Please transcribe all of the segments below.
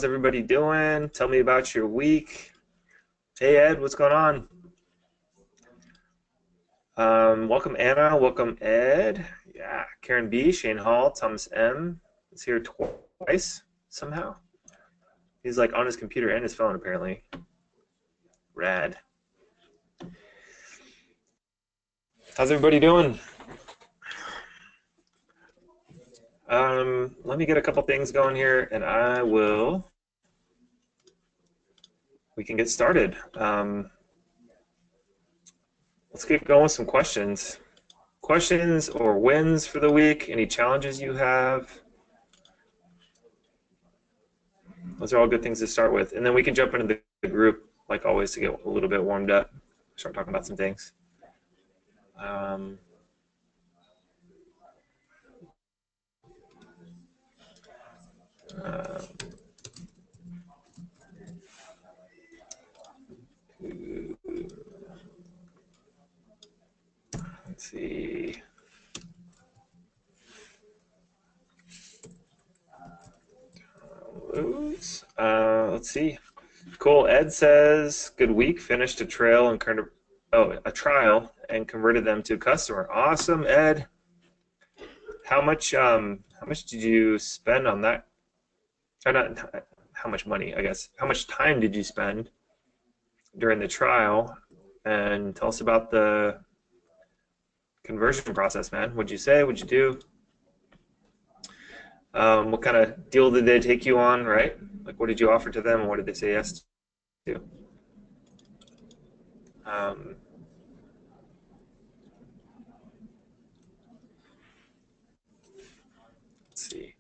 everybody doing? Tell me about your week. Hey, Ed, what's going on? Welcome, Anna. Welcome, Ed. Yeah, Karen B, Shane Hall, Thomas M is here twice somehow. He's like on his computer and his phone, apparently. Rad. How's everybody doing? Let me get a couple things going here, and we can get started. Let's get going with some questions. Questions or wins for the week, any challenges you have. Those are all good things to start with. And then we can jump into the group, like always, to get a little bit warmed up, start talking about some things. Let's see. Let's see. Cool. Ed says, good week. Finished a trial and converted them to a customer. Awesome, Ed. How much did you spend on that? Or not how much money, I guess. How much time did you spend during the trial? And tell us about the conversion process, man. What'd you say? What'd you do? What kind of deal did they take you on, right? Like, what did you offer to them, and what did they say yes to? Let's see.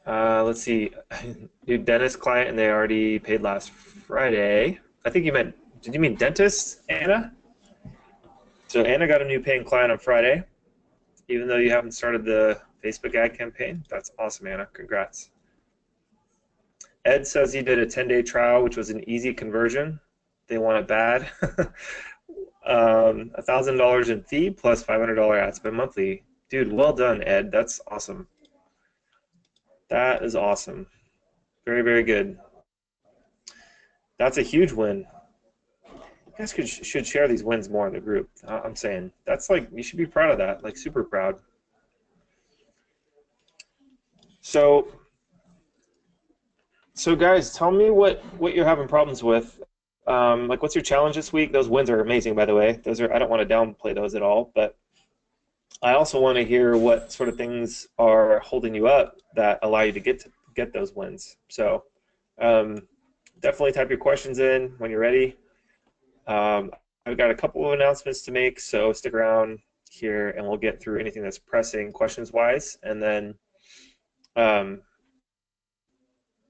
Let's see. New dentist client, and they already paid last Friday. I think you meant, did you mean dentist, Anna? So Anna got a new paying client on Friday, even though you haven't started the Facebook ad campaign. That's awesome, Anna. Congrats. Ed says he did a 10-day trial, which was an easy conversion. They want it bad. $1,000 in fee plus $500 ad spend monthly. Dude, well done, Ed. That's awesome. That is awesome. Very, very good. That's a huge win. You guys should share these wins more in the group. I'm saying that's like, you should be proud of that, like super proud. So guys, tell me what you're having problems with. Like, what's your challenge this week? Those wins are amazing, by the way. Those are, I don't want to downplay those at all, but I also want to hear what sort of things are holding you up that allow you to get those wins. So definitely type your questions in when you're ready. I've got a couple of announcements to make, so stick around here and we'll get through anything that's pressing questions-wise, and then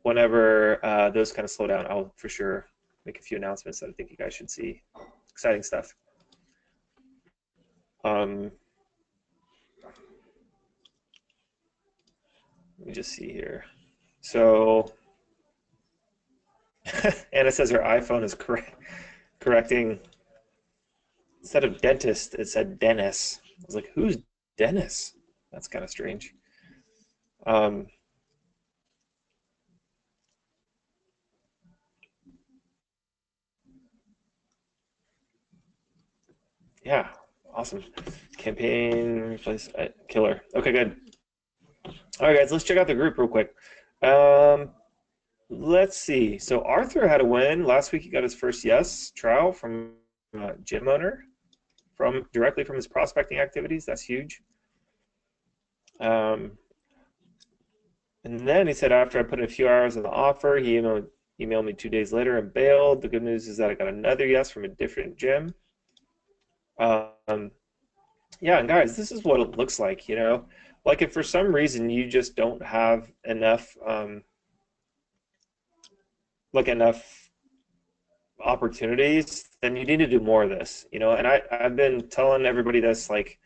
whenever those kind of slow down, I'll for sure make a few announcements that I think you guys should see. Exciting stuff. Let me just see here. So Anna says her iPhone is correcting. Instead of dentist, it said Dennis. I was like, who's Dennis? That's kind of strange. Yeah, awesome. Campaign replace killer. Okay, good. All right, guys, let's check out the group real quick. Let's see. So Arthur had a win last week. He got his first yes trial from a gym owner, directly from his prospecting activities. That's huge. And then he said, after I put in a few hours on the offer, he emailed me 2 days later and bailed. The good news is that I got another yes from a different gym. Yeah, and guys, this is what it looks like, you know. Like, if for some reason you just don't have enough, enough opportunities then you need to do more of this, you know. And I've been telling everybody this, like,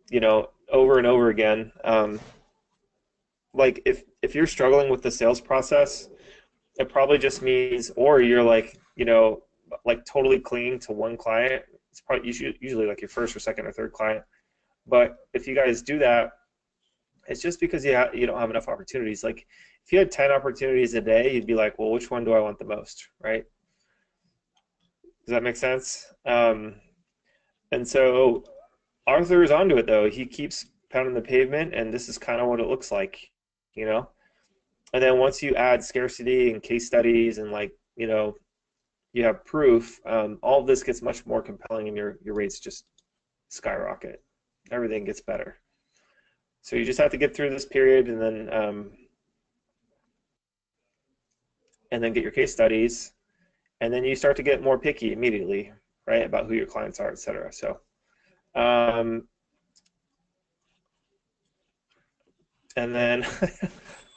you know, over and over again. Like if you're struggling with the sales process, it probably just means, or you're like, you know, like totally clinging to one client. It's probably usually like your first or second or third client. But if you guys do that, it's just because you don't have enough opportunities. Like if you had 10 opportunities a day, you'd be like, well, which one do I want the most, right? Does that make sense? And so Arthur is onto it though. He keeps pounding the pavement, and this is kind of what it looks like, you know. And then once you add scarcity and case studies and, like, you know, you have proof, all of this gets much more compelling, and your rates just skyrocket. Everything gets better. So you just have to get through this period, and then get your case studies, and then you start to get more picky immediately, right, about who your clients are, et cetera. So, and then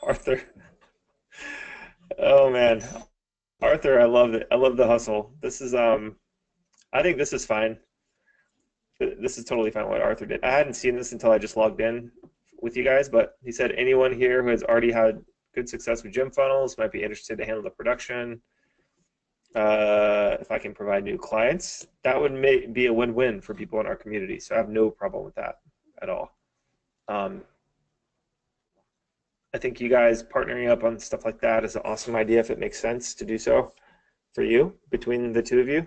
Arthur, oh man, Arthur, I love it. I love the hustle. This is I think this is fine. This is totally fine what Arthur did. I hadn't seen this until I just logged in with you guys, but he said anyone here who has already had good success with gym funnels might be interested to handle the production. If I can provide new clients, that would be a win-win for people in our community. So I have no problem with that at all. I think you guys partnering up on stuff like that is an awesome idea if it makes sense to do so for you, between the two of you.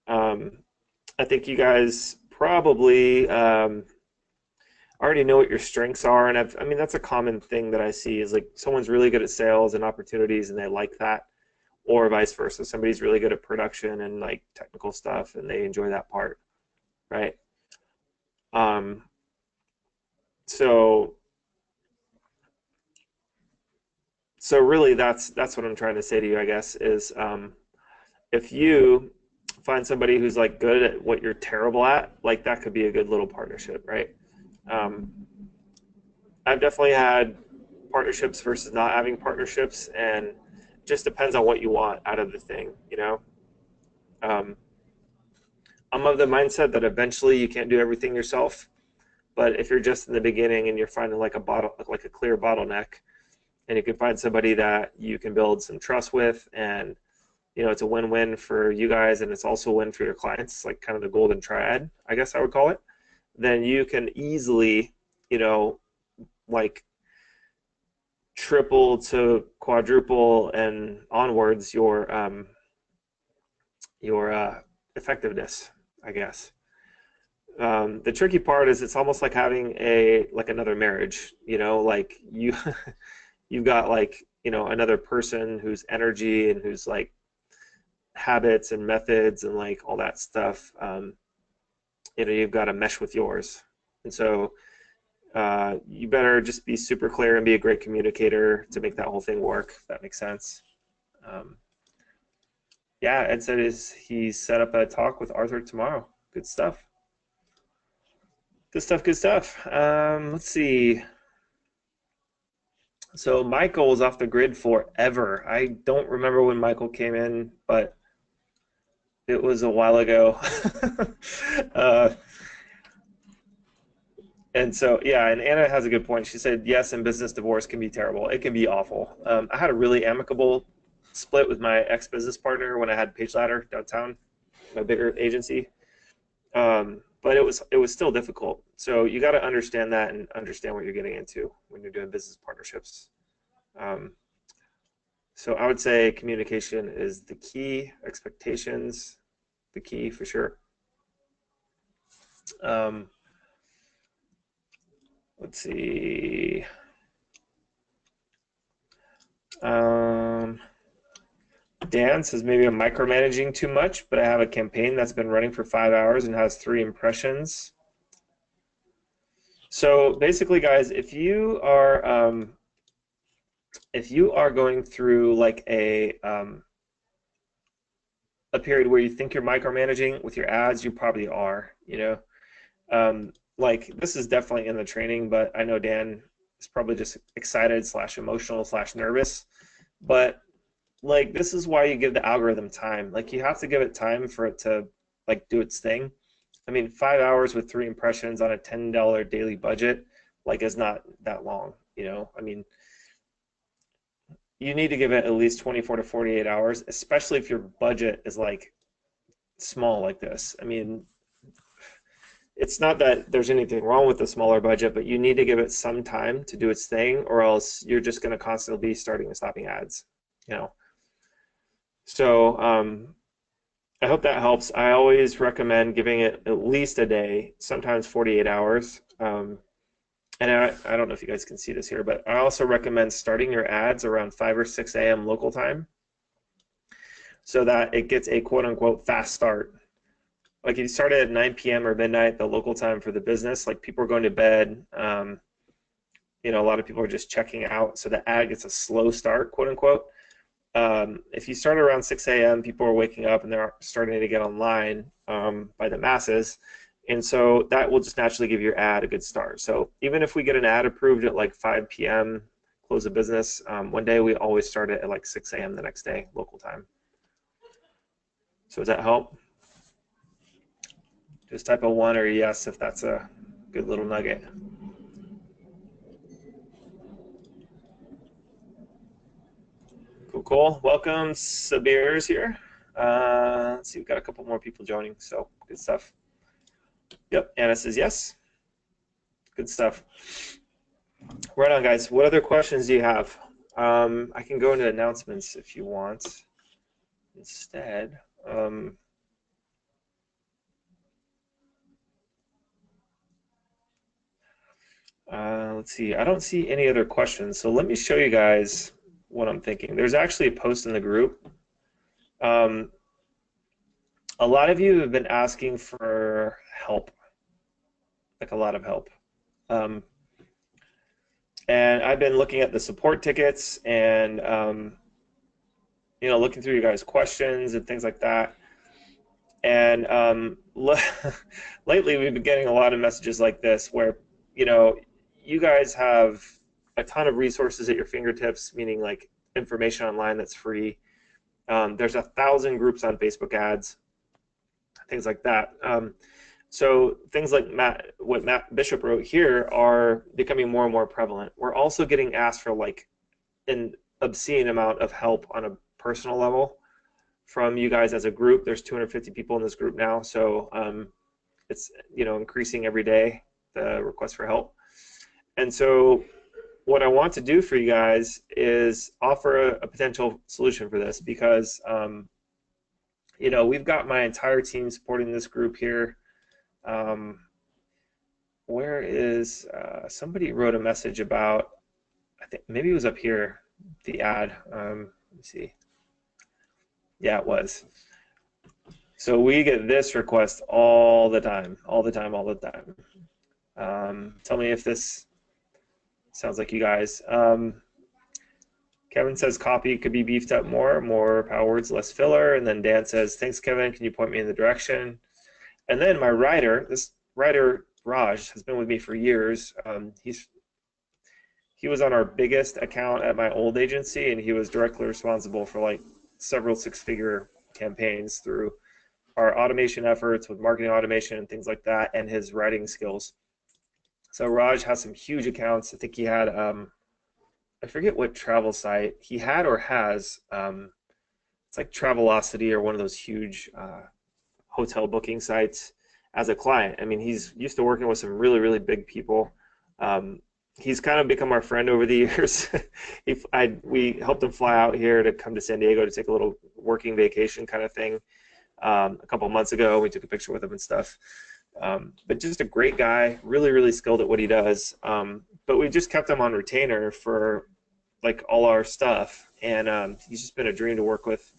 I think you guys probably already know what your strengths are, and I mean that's a common thing that I see is like someone's really good at sales and opportunities and they like that, or vice versa. Somebody's really good at production and like technical stuff and they enjoy that part, right? Um, so so really that's what I'm trying to say to you, I guess, is if you find somebody who's like good at what you're terrible at, like that could be a good little partnership, right? Um, I've definitely had partnerships versus not having partnerships, and it just depends on what you want out of the thing, you know. Um, I'm of the mindset that eventually you can't do everything yourself, but if you're just in the beginning and you're finding like like a clear bottleneck, and you can find somebody that you can build some trust with, and you know it's a win-win for you guys, and it's also a win for your clients, like kind of the golden triad, I guess I would call it. Then you can easily, you know, like triple to quadruple and onwards your effectiveness, I guess. The tricky part is it's almost like having another marriage, you know, like you've got like, you know, another person whose energy and whose like habits and methods and like all that stuff, you know, you've got to mesh with yours. And so you better just be super clear and be a great communicator to make that whole thing work, if that makes sense. Um, yeah, Ed said he's set up a talk with Arthur tomorrow. Good stuff. Good stuff, good stuff. Let's see. So Michael was off the grid forever. I don't remember when Michael came in, but it was a while ago. uh, and so, yeah, and Anna has a good point. She said, yes, and business divorce can be terrible. It can be awful. I had a really amicable split with my ex-business partner when I had Page Ladder downtown, my bigger agency. But it was still difficult. So you got to understand that and understand what you're getting into when you're doing business partnerships. Um, so I would say communication is the key, expectations, the key for sure. Um, let's see. Dan says maybe I'm micromanaging too much, but I have a campaign that's been running for 5 hours and has 3 impressions. So basically, guys, if you are going through like a period where you think you're micromanaging with your ads, you probably are. You know, like this is definitely in the training, but I know Dan is probably just excited / emotional / nervous. But like this is why you give the algorithm time. Like you have to give it time for it to like do its thing. I mean, 5 hours with 3 impressions on a $10 daily budget, like is not that long, you know? I mean, you need to give it at least 24 to 48 hours, especially if your budget is like small like this. I mean, it's not that there's anything wrong with the smaller budget, but you need to give it some time to do its thing, or else you're just going to constantly be starting and stopping ads, you know? So, I hope that helps. I always recommend giving it at least a day, sometimes 48 hours. And I don't know if you guys can see this here, but I also recommend starting your ads around 5 or 6 a.m. local time so that it gets a quote unquote fast start. Like if you start it at 9 p.m. or midnight, the local time for the business, like people are going to bed, you know, a lot of people are just checking out, so the ad gets a slow start, quote unquote. If you start around 6 a.m., people are waking up and they're starting to get online by the masses. And so that will just naturally give your ad a good start. So even if we get an ad approved at like 5 p.m., close of business, one day we always start it at like 6 a.m. the next day, local time. So does that help? Just type a 1 or a yes if that's a good little nugget. Cool, cool. Welcome, Sabir's here. Let's see, we've got a couple more people joining, so good stuff. Yep, Anna says yes. Good stuff. Right on, guys. What other questions do you have? I can go into announcements if you want instead. Let's see. I don't see any other questions, so let me show you guys what I'm thinking. There's actually a post in the group. A lot of you have been asking for help, like a lot of help. And I've been looking at the support tickets and you know, looking through you guys' questions and things like that. And lately, we've been getting a lot of messages like this, where you know, you guys have a ton of resources at your fingertips, meaning like information online that's free. There's 1,000 groups on Facebook ads, things like that. So things like what Matt Bishop wrote here are becoming more and more prevalent. We're also getting asked for like an obscene amount of help on a personal level from you guys as a group. There's 250 people in this group now, so it's, you know, increasing every day, the request for help. And so what I want to do for you guys is offer a potential solution for this, because you know, we've got my entire team supporting this group here. Where is somebody wrote a message about, I think maybe it was up here, the ad. Let me see. Yeah, it was. So we get this request all the time, all the time, all the time. Tell me if this sounds like you guys. Kevin says copy could be beefed up more power words, less filler. And then Dan says, thanks, Kevin. Can you point me in the direction? And then my writer, this writer, Raj, has been with me for years. He was on our biggest account at my old agency, and he was directly responsible for like several six-figure campaigns through our automation efforts with marketing automation and things like that, and his writing skills. So Raj has some huge accounts. I think he had, I forget what travel site he had or has. It's like Travelocity or one of those huge hotel booking sites as a client. I mean, he's used to working with some really, really big people. He's kind of become our friend over the years. We helped him fly out here to come to San Diego to take a little working vacation kind of thing a couple of months ago. We took a picture with him and stuff. But just a great guy, really, really skilled at what he does. But we just kept him on retainer for like all our stuff, and he's just been a dream to work with.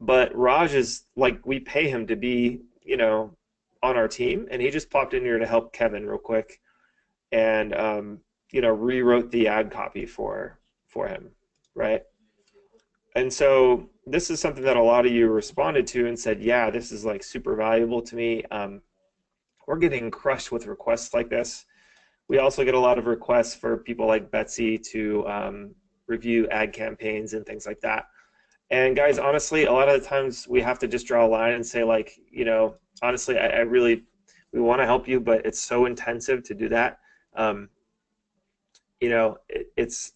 But Raj is like, we pay him to be, you know, on our team, and he just popped in here to help Kevin real quick, and you know, rewrote the ad copy for him, right? And so this is something that a lot of you responded to and said, yeah, this is like super valuable to me. We're getting crushed with requests like this. We also get a lot of requests for people like Betsy to review ad campaigns and things like that. And guys, honestly, a lot of the times we have to just draw a line and say, like, you know, honestly, I really, we want to help you, but it's so intensive to do that. You know, it's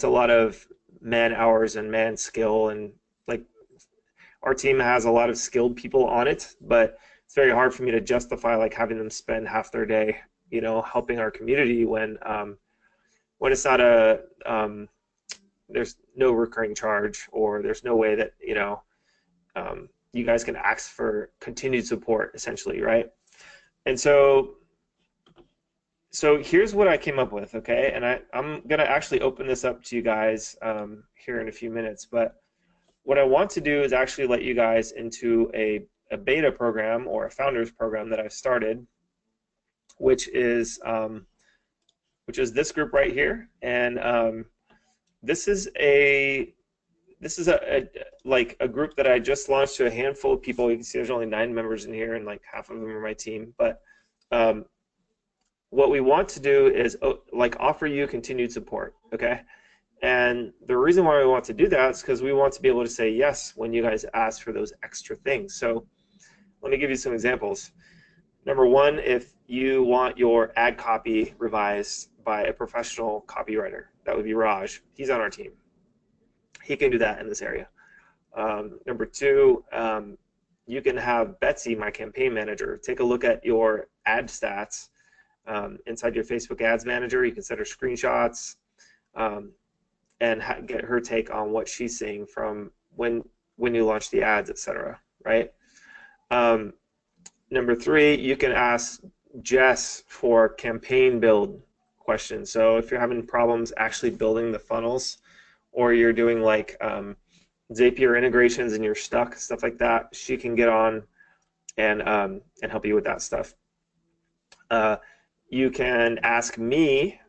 a lot of man hours and man skill, and like our team has a lot of skilled people on it, but it's very hard for me to justify like having them spend half their day, you know, helping our community when it's not a there's no recurring charge, or there's no way that, you know, you guys can ask for continued support essentially, right? And so here's what I came up with, okay? And I'm gonna actually open this up to you guys here in a few minutes, but what I want to do is actually let you guys into a beta program or a founders program that I've started, which is this group right here. And this is a like a group that I just launched to a handful of people. You can see there's only 9 members in here, and like half of them are my team. But what we want to do is like offer you continued support, okay? And the reason why we want to do that is because we want to be able to say yes when you guys ask for those extra things. So let me give you some examples. Number one, if you want your ad copy revised by a professional copywriter, that would be Raj. He's on our team. He can do that in this area. Number two, you can have Betsy, my campaign manager, take a look at your ad stats inside your Facebook Ads Manager. You can send her screenshots and get her take on what she's seeing from when you launch the ads, etc. Right? Number three, you can ask Jess for campaign build questions. So if you're having problems actually building the funnels, or you're doing like Zapier integrations and you're stuck, stuff like that, she can get on and help you with that stuff. You can ask me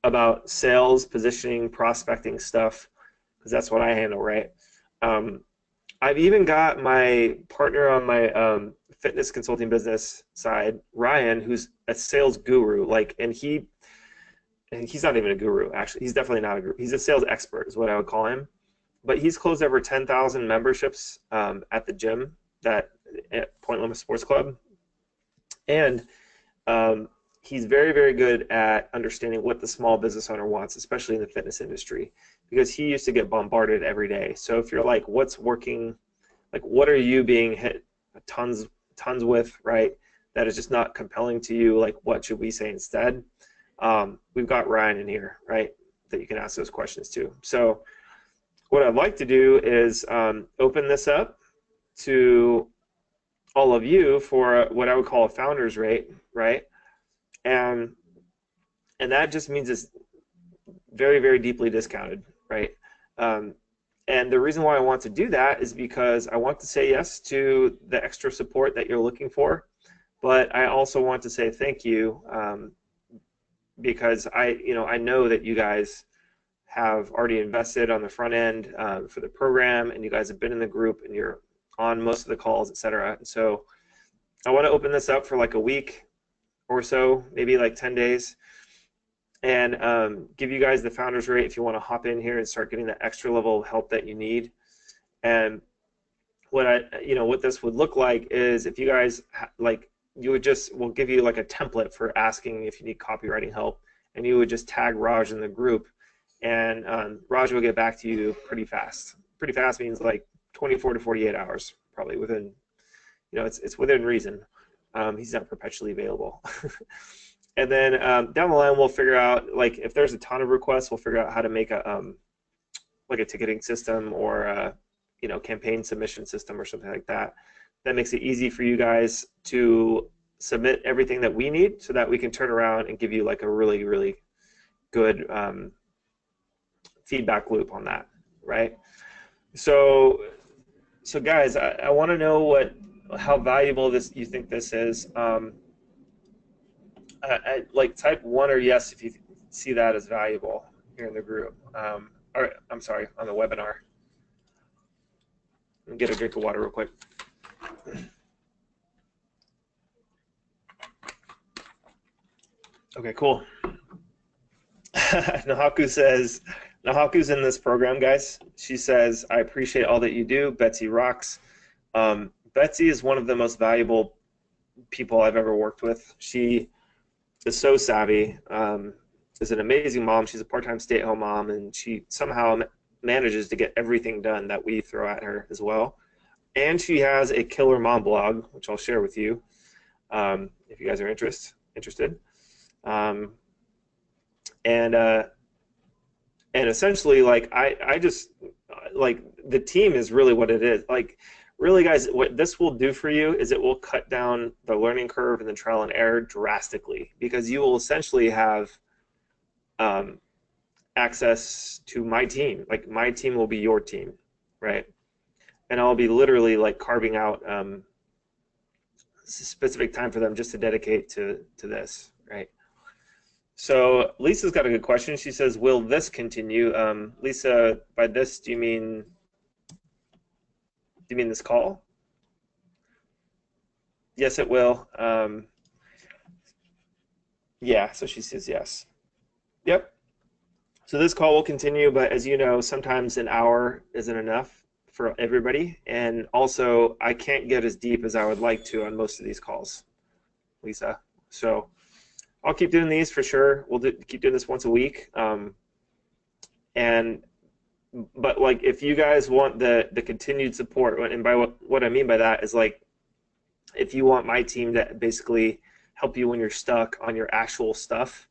about sales, positioning, prospecting stuff, because that's what I handle, right? I've even got my partner on my fitness consulting business side, Ryan, who's a sales guru, like, and he's not even a guru, actually. He's definitely not a guru. He's a sales expert is what I would call him. But he's closed over 10,000 memberships at the gym at Point Loma Sports Club. And he's very, very good at understanding what the small business owner wants, especially in the fitness industry, because he used to get bombarded every day. So if you're like, what's working, like what are you being hit tons with, right? That is just not compelling to you, like what should we say instead? We've got Ryan in here, right, that you can ask those questions to. So what I'd like to do is open this up to all of you for what I would call a founder's rate, right? And that just means it's very, very deeply discounted, right? And the reason why I want to do that is because I want to say yes to the extra support that you're looking for, but I also want to say thank you because I know that you guys have already invested on the front end for the program, and you guys have been in the group and you're on most of the calls, etc. And so I want to open this up for like a week or so, maybe like 10 days, and give you guys the founder's rate if you want to hop in here and start getting that extra level of help that you need. And what this would look like is if you guys we'll give you like a template for asking if you need copywriting help, and you would just tag Raj in the group, and Raj will get back to you pretty fast. Pretty fast means like 24 to 48 hours, probably within, it's within reason. He's not perpetually available. And then down the line, we'll figure out, like, if there's a ton of requests, we'll figure out how to make a like a ticketing system or a, campaign submission system or something like that. That makes it easy for you guys to submit everything that we need, so that we can turn around and give you like a really, really good feedback loop on that, right? So guys, I want to know how valuable you think this is. Like type 1 or yes if you see that as valuable here in the group. Or I'm sorry, on the webinar. Let me get a drink of water real quick. Okay, cool. Nahaku says, Nahaku's in this program, guys. She says, I appreciate all that you do. Betsy rocks. Betsy is one of the most valuable people I've ever worked with. She is so savvy, is an amazing mom. She's a part-time stay-at-home mom, and she somehow manages to get everything done that we throw at her as well. And she has a killer mom blog, which I'll share with you if you guys are interested. And essentially, like I just like the team is really what it is. Like really, guys, what this will do for you is it will cut down the learning curve and the trial and error drastically, because you will essentially have access to my team. Like my team will be your team, right? And I'll be literally like carving out specific time for them just to dedicate to this, right? So Lisa's got a good question. She says, will this continue? Lisa, by this, do you mean this call? Yes, it will. Yeah, so she says yes. Yep. So this call will continue, but as you know, sometimes an hour isn't enough for everybody. And also, I can't get as deep as I would like to on most of these calls, Lisa. So I'll keep doing these for sure. We'll keep doing this once a week. But like, if you guys want the continued support, and by what I mean by that is like, if you want my team to basically help you when you're stuck on your actual stuff,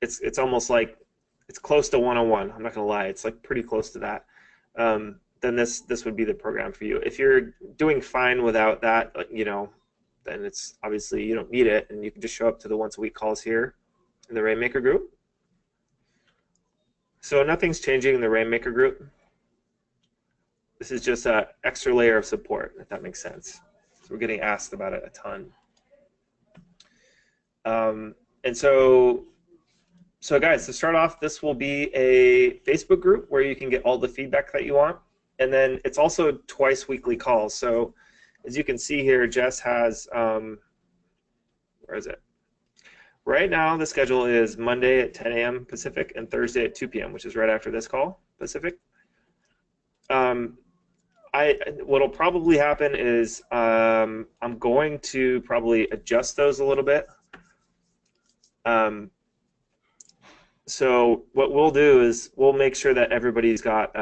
it's almost like it's close to one-on-one. I'm not gonna lie, it's like pretty close to that. Then this would be the program for you. If you're doing fine without that, you know, then it's obviously you don't need it, and you can just show up to the once a week calls here in the Rainmaker group. So nothing's changing in the Rainmaker group. This is just an extra layer of support, if that makes sense. So we're getting asked about it a ton. And so guys, to start off, this will be a Facebook group where you can get all the feedback that you want. And then it's also twice weekly calls. So as you can see here, Jess has, where is it? Right now, the schedule is Monday at 10 a.m. Pacific and Thursday at 2 p.m., which is right after this call, Pacific. What'll probably happen is I'm going to probably adjust those a little bit. So what we'll do is we'll make sure that everybody's got